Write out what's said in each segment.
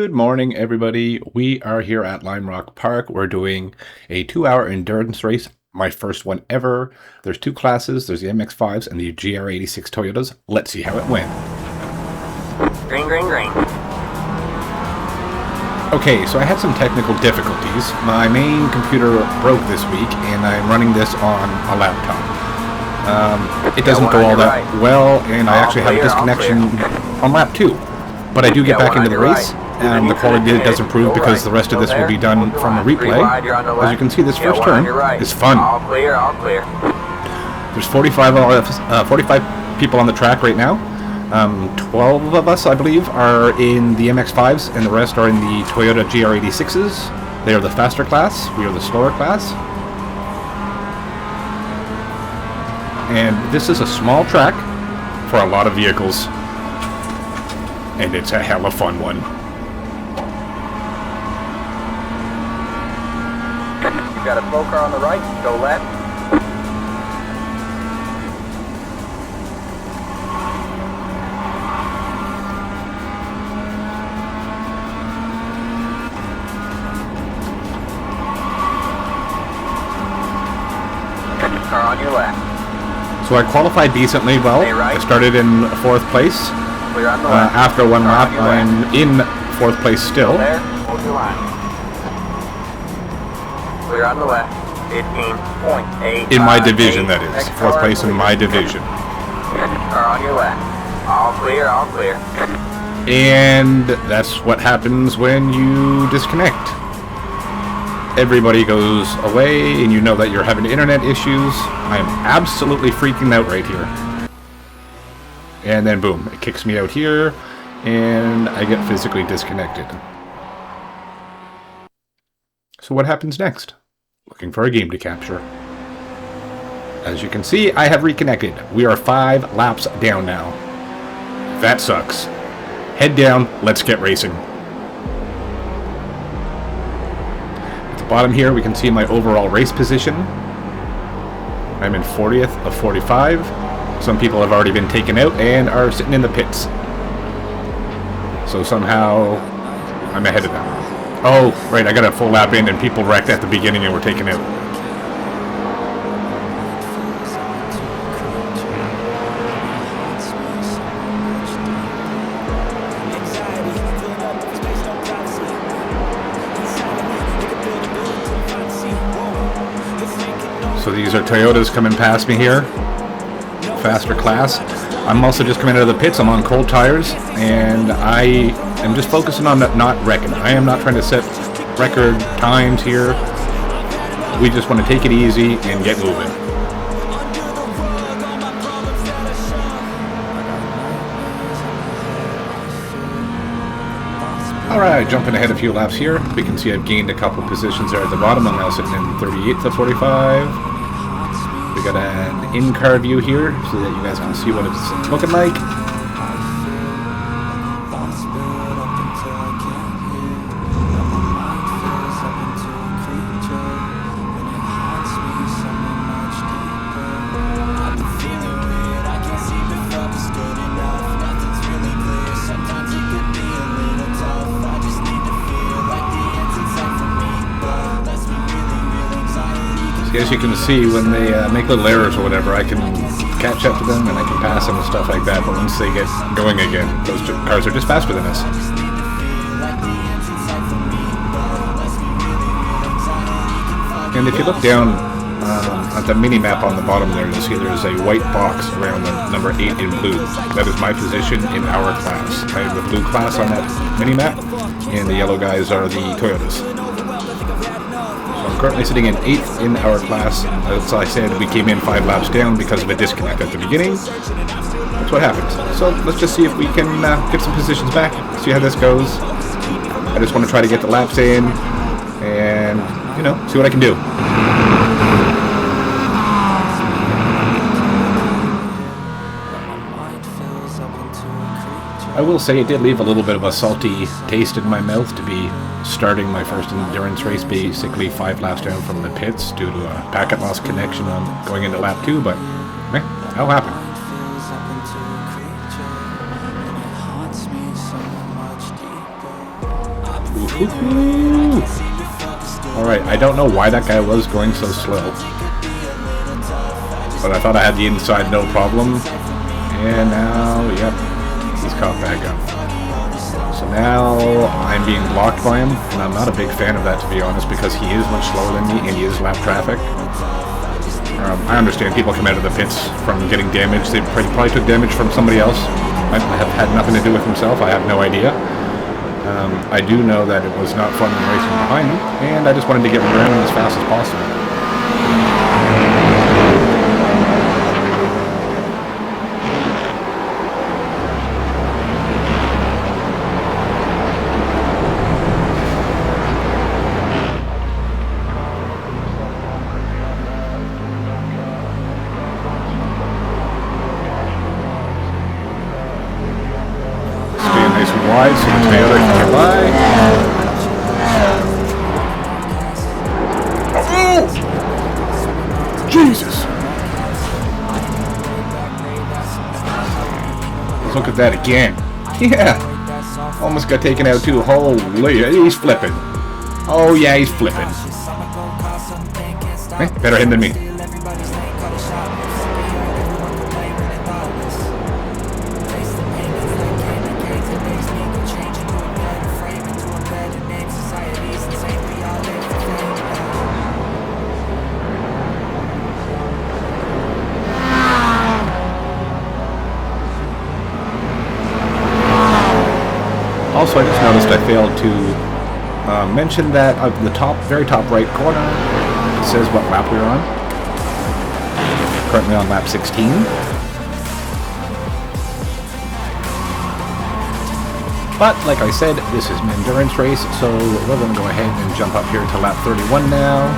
Good morning, everybody. We are here at Limerock Park. We're doing a 2-hour endurance race, my first one ever. There's two classes. There's the MX-5s and the GR86 Toyotas. Let's see how it went. Green, green, green. Okay, so I had some technical difficulties. My main computer broke this week, and I'm running this on a laptop. It doesn't go all that well, and I actually have a disconnection on lap 2. But I do get back into the race, and the quality does improve because the rest of this will be done from a replay. As you can see, this first turn is fun. All clear, all clear. There's 45 people on the track right now. 12 of us, I believe, are in the MX-5s, and the rest are in the Toyota GR86s. They are the faster class. We are the slower class. And this is a small track for a lot of vehicles. And it's a hella fun one. You got a slow car on the right, go left. Car on your left. So I qualified decently well. I started in 4th place. Clear on the left. After one lap, I'm in 4th place still. There, hold your line. Clear on the left. 15.8. In my division, that is. 4th place in my division. Car on your left. All clear, all clear. And that's what happens when you disconnect. Everybody goes away, and you know that you're having internet issues. I'm absolutely freaking out right here. And then boom, it kicks me out here, and I get physically disconnected. So what happens next? Looking for a game to capture. As you can see, I have reconnected. We are 5 laps down now. That sucks. Head down, let's get racing. At the bottom here, we can see my overall race position. I'm in 40th of 45. Some people have already been taken out and are sitting in the pits. So somehow I'm ahead of them. Oh, right, I got a full lap in and people wrecked at the beginning and were taken out. So these are Toyotas coming past me here. Faster class. I'm also just coming out of the pits. I'm on cold tires, and I am just focusing on not wrecking. I am not trying to set record times here. We just want to take it easy and get moving. Alright, jumping ahead a few laps here. We can see I've gained a couple positions there at the bottom. I'm now sitting in 38th of 45. We got an in-car view here so that you guys can see what it's looking like. As you can see, when they make little errors or whatever, I can catch up to them and I can pass them and stuff like that, but once they get going again, those cars are just faster than us. And if you look down at the mini-map on the bottom there, you'll see there's a white box around the number 8 in blue. That is my position in our class. I have the blue class on that mini-map, and the yellow guys are the Toyotas. I'm currently sitting in 8th in our class. As I said, we came in 5 laps down because of a disconnect at the beginning. That's what happened. So let's just see if we can get some positions back, see how this goes. I just want to try to get the laps in and, you know, see what I can do. I will say it did leave a little bit of a salty taste in my mouth to be starting my first endurance race basically 5 laps down from the pits due to a packet loss connection on going into lap 2, but that'll happen. Alright, I don't know why that guy was going so slow. But I thought I had the inside no problem. And now, yep, he's caught back up. So now I'm being blocked by him, and I'm not a big fan of that, to be honest, because he is much slower than me and he is lap traffic. I understand people come out of the pits from getting damaged. They probably took damage from somebody else. I have had nothing to do with himself. I have no idea. I do know that it was not fun racing behind me, and I just wanted to get around as fast as possible. Wide, so the Toyota can get by. Oh! Jesus! Let's look at that again. Yeah! Almost got taken out too. Holy, he's flipping. Oh yeah, he's flipping. Hey, better him than me. Also, I just noticed I failed to mention that at the very top right corner, it says what lap we're on. Currently on lap 16. But, like I said, this is an endurance race, so we're going to go ahead and jump up here to lap 31 now.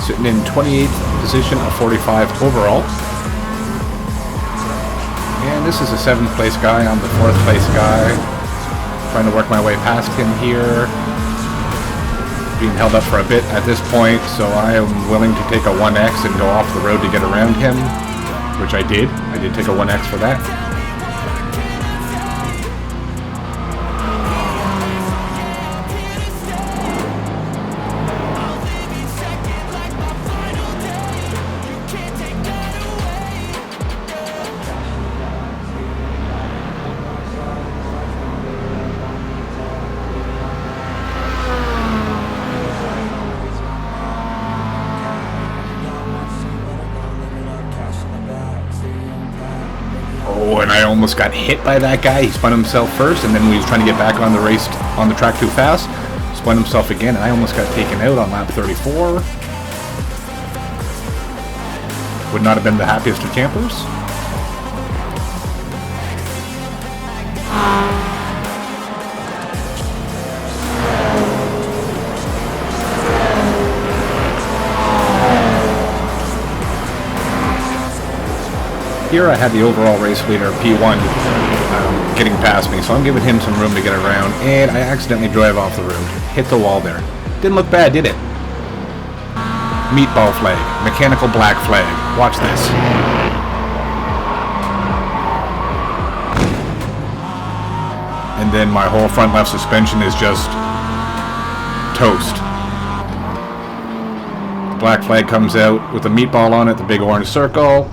Sitting in 28th position of 45 overall. And this is a 7th place guy. I'm the 4th place guy. Trying to work my way past him here. Being held up for a bit at this point, so I am willing to take a 1X and go off the road to get around him. Which I did. I did take a 1X for that. Oh, and I almost got hit by that guy. He spun himself first, and then we was trying to get back on the race on the track too fast. Spun himself again, and I almost got taken out on lap 34. Would not have been the happiest of campers. Here I had the overall race leader, P1, getting past me, so I'm giving him some room to get around, and I accidentally drive off the road. Hit the wall there. Didn't look bad, did it? Meatball flag. Mechanical black flag. Watch this. And then my whole front left suspension is just toast. The black flag comes out with a meatball on it, the big orange circle.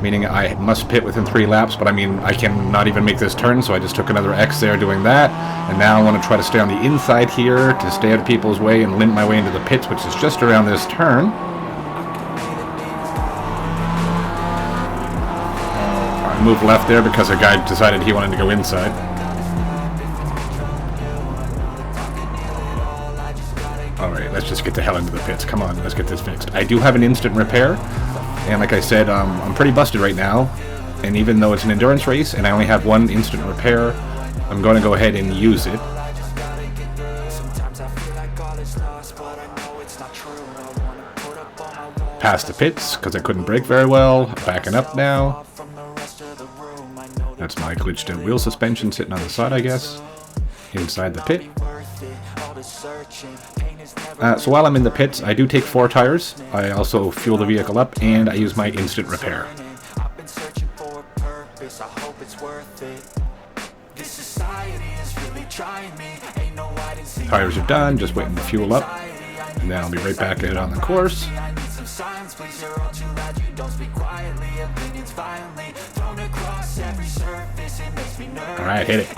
Meaning I must pit within 3 laps, but I mean, I can not even make this turn, so I just took another X there doing that. And now I want to try to stay on the inside here to stay out of people's way and limp my way into the pits, which is just around this turn. I moved left there because a guy decided he wanted to go inside. Alright, let's just get the hell into the pits. Come on, let's get this fixed. I do have an instant repair. And like I said, I'm pretty busted right now, and even though it's an endurance race and I only have 1 instant repair, I'm going to go ahead and use it. Past the pits, because I couldn't brake very well. Backing up now. That's my glitched out wheel suspension sitting on the side, I guess. Inside the pit. So while I'm in the pits, I do take 4 tires. I also fuel the vehicle up, and I use my instant repair. Tires are done, just waiting to fuel up. And then I'll be right back out on the course. Alright, hit it.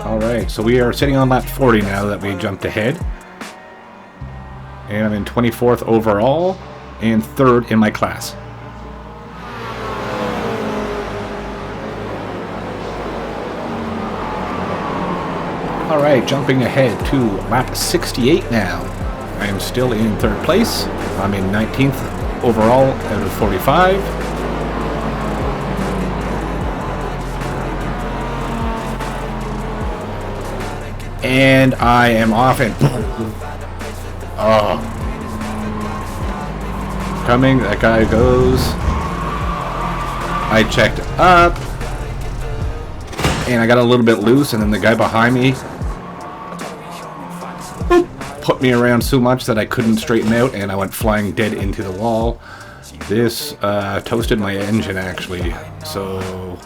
Alright, so we are sitting on lap 40 now that we jumped ahead. And I'm in 24th overall and 3rd in my class. Alright, jumping ahead to lap 68 now. I am still in 3rd place. I'm in 19th overall out of 45. And I am off and... Oh. Coming, that guy goes. I checked up. And I got a little bit loose, and then the guy behind me put me around so much that I couldn't straighten out, and I went flying dead into the wall. This toasted my engine, actually. So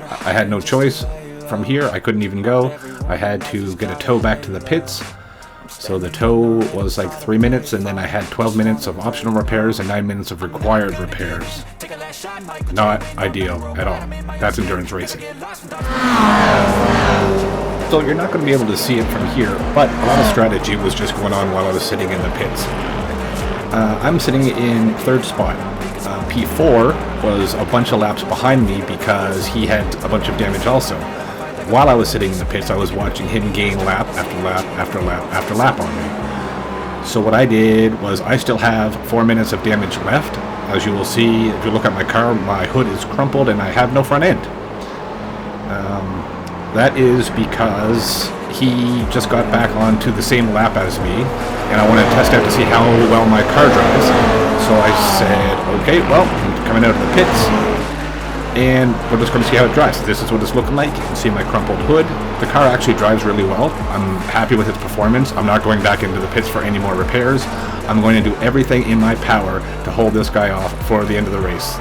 I had no choice. From here, I couldn't even go. I had to get a tow back to the pits. So the tow was like 3 minutes, and then I had 12 minutes of optional repairs and 9 minutes of required repairs. Not ideal at all. That's endurance racing. So you're not going to be able to see it from here, but a lot of strategy was just going on while I was sitting in the pits. I'm sitting in 3rd spot. P4 was a bunch of laps behind me because he had a bunch of damage also. While I was sitting in the pits, I was watching him gain lap after lap after lap after lap on me. So what I did was I still have 4 minutes of damage left. As you will see, if you look at my car, my hood is crumpled and I have no front end. That is because he just got back onto the same lap as me, and I want to test out to see how well my car drives. So I said, okay, well, I'm coming out of the pits, and we're just going to see how it drives. This is what it's looking like. You can see my crumpled hood. The car actually drives really well. I'm happy with its performance. I'm not going back into the pits for any more repairs. I'm going to do everything in my power to hold this guy off for the end of the race.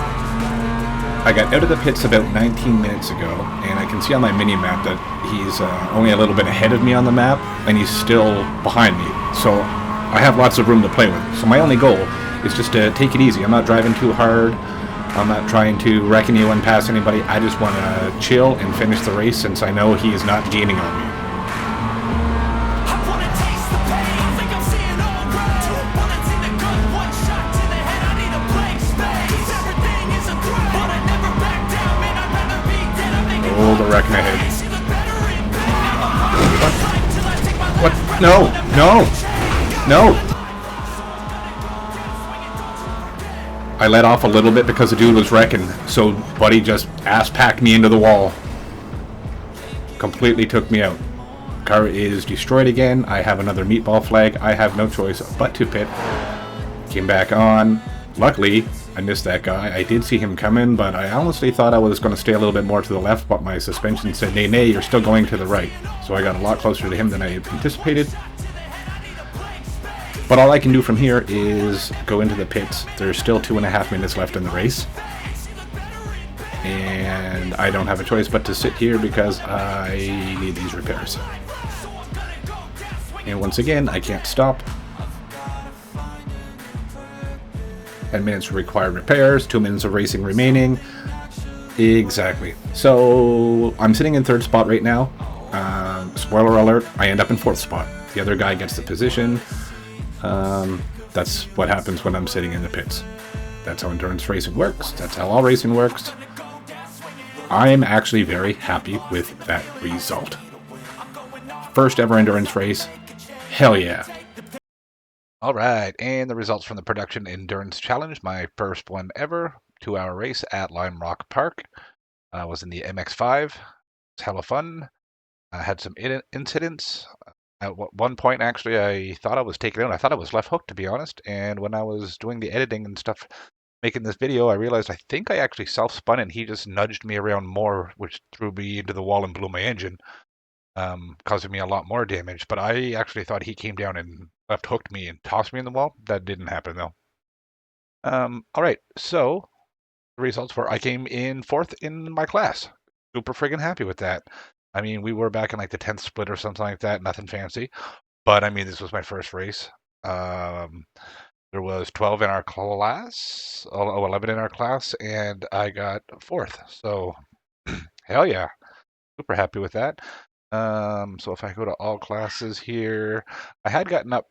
I got out of the pits about 19 minutes ago, and I can see on my mini-map that he's only a little bit ahead of me on the map, and he's still behind me. So I have lots of room to play with. So my only goal is just to take it easy. I'm not driving too hard. I'm not trying to wreck anyone, pass anybody. I just want to chill and finish the race since I know he is not gaining on me. Oh, the wrecking ahead. What? What? No! No! No! I let off a little bit because the dude was wrecking, so buddy just ass-packed me into the wall. Completely took me out. Car is destroyed again. I have another meatball flag. I have no choice but to pit. Came back on. Luckily, I missed that guy. I did see him coming, but I honestly thought I was going to stay a little bit more to the left, but my suspension said, nay, you're still going to the right. So I got a lot closer to him than I anticipated. But all I can do from here is go into the pits. There's still 2.5 minutes left in the race. And I don't have a choice but to sit here because I need these repairs. And once again, I can't stop. 10 minutes required repairs, 2 minutes of racing remaining. Exactly. So I'm sitting in 3rd spot right now. Spoiler alert, I end up in 4th spot. The other guy gets the position. That's what happens when I'm sitting in the pits. That's how endurance racing works. That's how all racing works. I'm actually very happy with that result. First ever endurance race. Hell yeah. Alright, and the results from the Production Endurance Challenge, my first one ever, 2-hour race at Limerock Park. I was in the MX-5. It was hella fun. I had some incidents. At one point, actually, I thought I was taken out. I thought I was left hooked, to be honest. And when I was doing the editing and stuff, making this video, I realized I think I actually self-spun and he just nudged me around more, which threw me into the wall and blew my engine, causing me a lot more damage. But I actually thought he came down and left hooked me and tossed me in the wall. That didn't happen, though. All right, so the results were I came in 4th in my class. Super friggin' happy with that. I mean, we were back in like the 10th split or something like that. Nothing fancy. But I mean, this was my first race. There was 12 in our class, 11 in our class, and I got 4th. So, hell yeah. Super happy with that. So if I go to all classes here, I had gotten up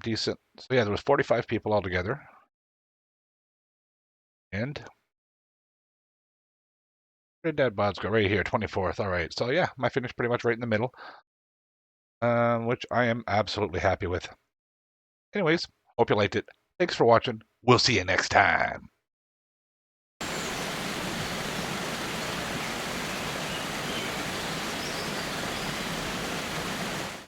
decent. So yeah, there was 45 people altogether. And where did Dad Bods go? Right here, 24th. All right. So yeah, my finish pretty much right in the middle, which I am absolutely happy with. Anyways, hope you liked it. Thanks for watching. We'll see you next time.